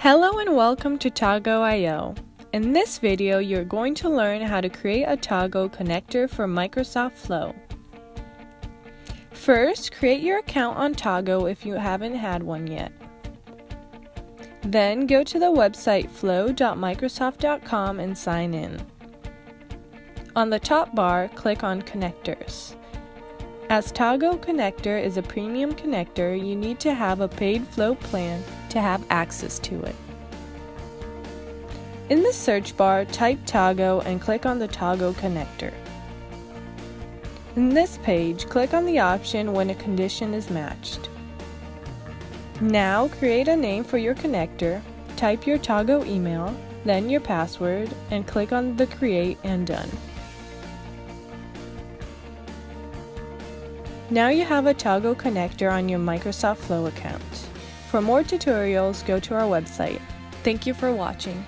Hello and welcome to Tago.io. In this video, you're going to learn how to create a Tago connector for Microsoft Flow. First, create your account on Tago if you haven't had one yet. Then go to the website flow.microsoft.com and sign in. On the top bar, click on Connectors. As Tago Connector is a premium connector, you need to have a paid Flow plan to have access to it. In the search bar, type Tago and click on the Tago connector. In this page, click on the option when a condition is matched. Now create a name for your connector, type your Tago email, then your password, and click on the Create and Done. Now you have a Tago connector on your Microsoft Flow account. For more tutorials, go to our website. Thank you for watching.